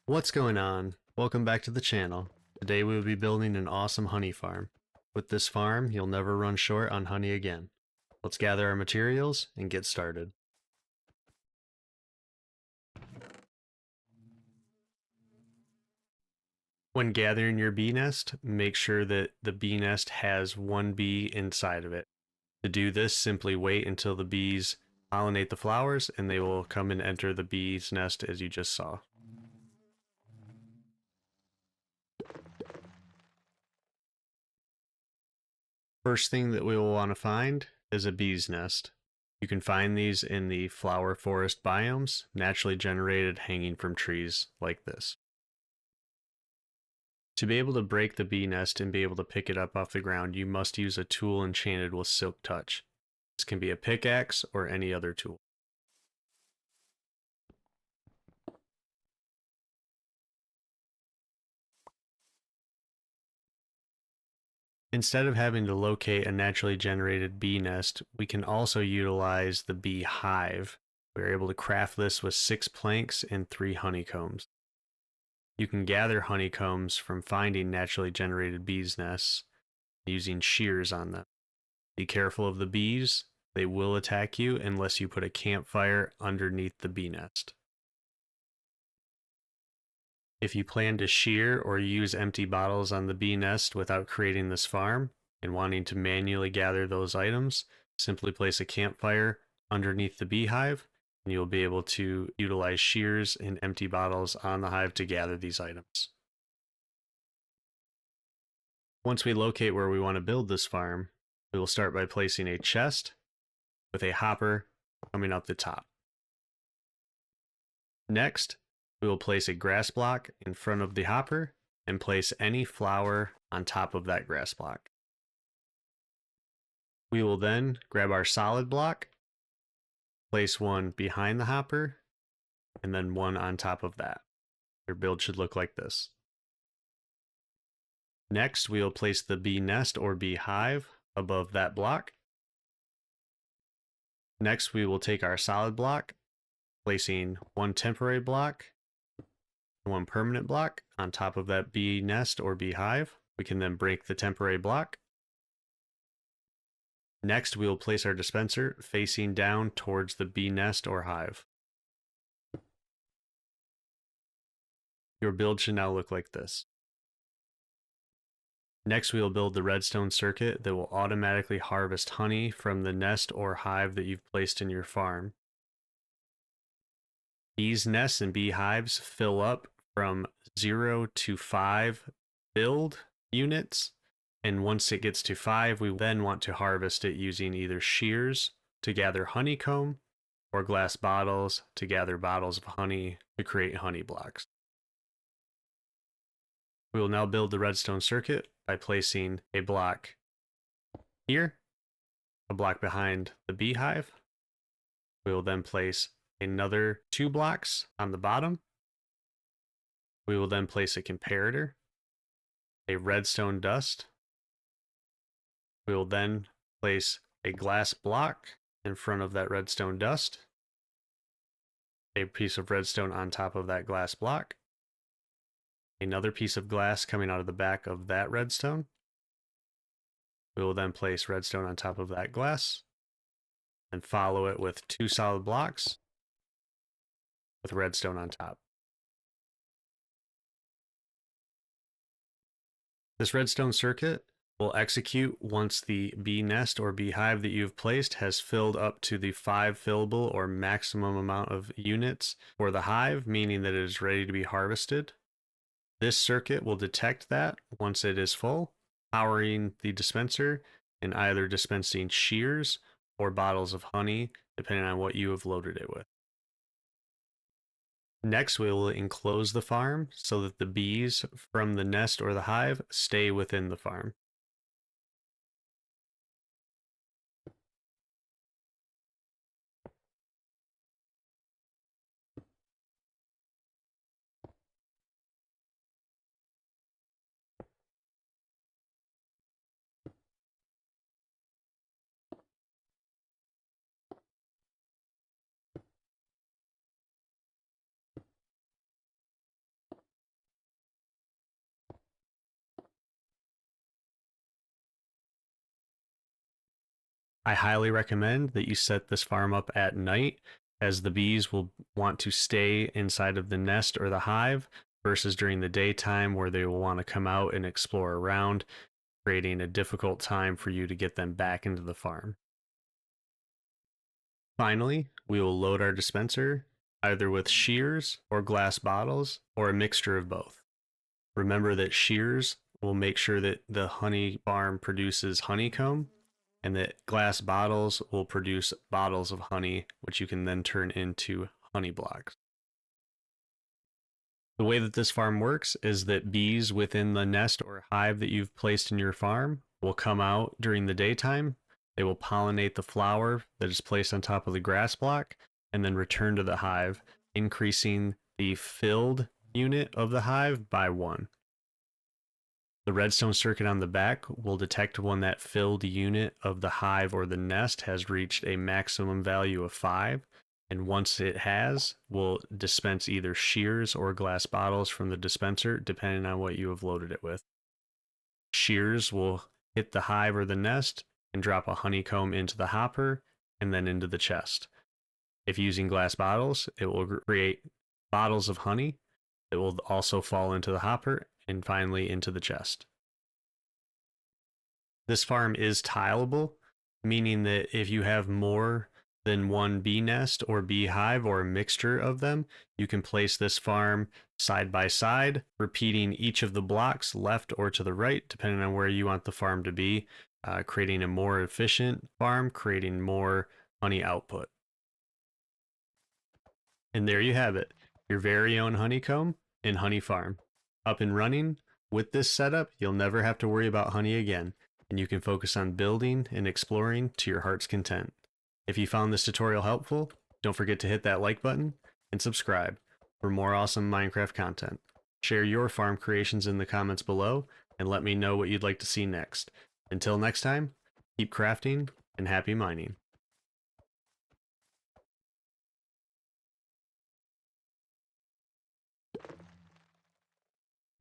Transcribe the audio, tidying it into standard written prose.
What's going on? Welcome back to the channel. Today we will be building an awesome honey farm. With this farm, you'll never run short on honey again. Let's gather our materials and get started. When gathering your bee nest, make sure that the bee nest has one bee inside of it. To do this, simply wait until the bees pollinate the flowers and they will come and enter the bee's nest as you just saw. First thing that we will want to find is a bee's nest. You can find these in the flower forest biomes, naturally generated hanging from trees like this. To be able to break the bee nest and be able to pick it up off the ground, you must use a tool enchanted with Silk Touch. This can be a pickaxe or any other tool. Instead of having to locate a naturally generated bee nest, we can also utilize the Beehive. We're able to craft this with 6 planks and 3 honeycombs. You can gather honeycombs from finding naturally generated bees' nests using shears on them. Be careful of the bees, they will attack you unless you put a campfire underneath the bee nest. If you plan to shear or use empty bottles on the bee nest without creating this farm and wanting to manually gather those items, simply place a campfire underneath the beehive and you'll be able to utilize shears and empty bottles on the hive to gather these items. Once we locate where we want to build this farm, we will start by placing a chest with a hopper coming up the top. Next, we will place a grass block in front of the hopper and place any flower on top of that grass block. We will then grab our solid block, place one behind the hopper, and then one on top of that. Your build should look like this. Next, we will place the bee nest or beehive above that block. Next, we will take our solid block, placing one temporary block, one permanent block on top of that bee nest or beehive. We can then break the temporary block. Next, we will place our dispenser facing down towards the bee nest or hive. Your build should now look like this. Next, we will build the redstone circuit that will automatically harvest honey from the nest or hive that you've placed in your farm. Bees' nests and beehives fill up from 0 to 5 build units, and once it gets to 5, we then want to harvest it using either shears to gather honeycomb or glass bottles to gather bottles of honey to create honey blocks. We will now build the redstone circuit by placing a block here, a block behind the beehive. We will then place another 2 blocks on the bottom. We will then place a comparator, a redstone dust. We will then place a glass block in front of that redstone dust, a piece of redstone on top of that glass block, another piece of glass coming out of the back of that redstone. We will then place redstone on top of that glass and follow it with 2 solid blocks with redstone on top. This redstone circuit will execute once the bee nest or beehive that you've placed has filled up to the 5 fillable or maximum amount of units for the hive, meaning that it is ready to be harvested. This circuit will detect that once it is full, powering the dispenser and either dispensing shears or bottles of honey, depending on what you have loaded it with. Next, we will enclose the farm so that the bees from the nest or the hive stay within the farm. I highly recommend that you set this farm up at night, as the bees will want to stay inside of the nest or the hive versus during the daytime where they will want to come out and explore around, creating a difficult time for you to get them back into the farm. Finally, we will load our dispenser either with shears or glass bottles or a mixture of both. Remember that shears will make sure that the honey farm produces honeycomb, and that glass bottles will produce bottles of honey, which you can then turn into honey blocks. The way that this farm works is that bees within the nest or hive that you've placed in your farm will come out during the daytime. They will pollinate the flower that is placed on top of the grass block and then return to the hive, increasing the filled unit of the hive by 1. The redstone circuit on the back will detect when that filled unit of the hive or the nest has reached a maximum value of 5. And once it has, we'll dispense either shears or glass bottles from the dispenser, depending on what you have loaded it with. Shears will hit the hive or the nest and drop a honeycomb into the hopper and then into the chest. If using glass bottles, it will create bottles of honey that will also fall into the hopper and finally into the chest. This farm is tileable, meaning that if you have more than one bee nest or beehive or a mixture of them, you can place this farm side by side, repeating each of the blocks left or to the right, depending on where you want the farm to be, creating a more efficient farm, creating more honey output. And there you have it, your very own honeycomb and honey farm. Up and running. With this setup, you'll never have to worry about honey again, and you can focus on building and exploring to your heart's content. If you found this tutorial helpful, don't forget to hit that like button and subscribe for more awesome Minecraft content. Share your farm creations in the comments below and let me know what you'd like to see next. Until next time, keep crafting and happy mining.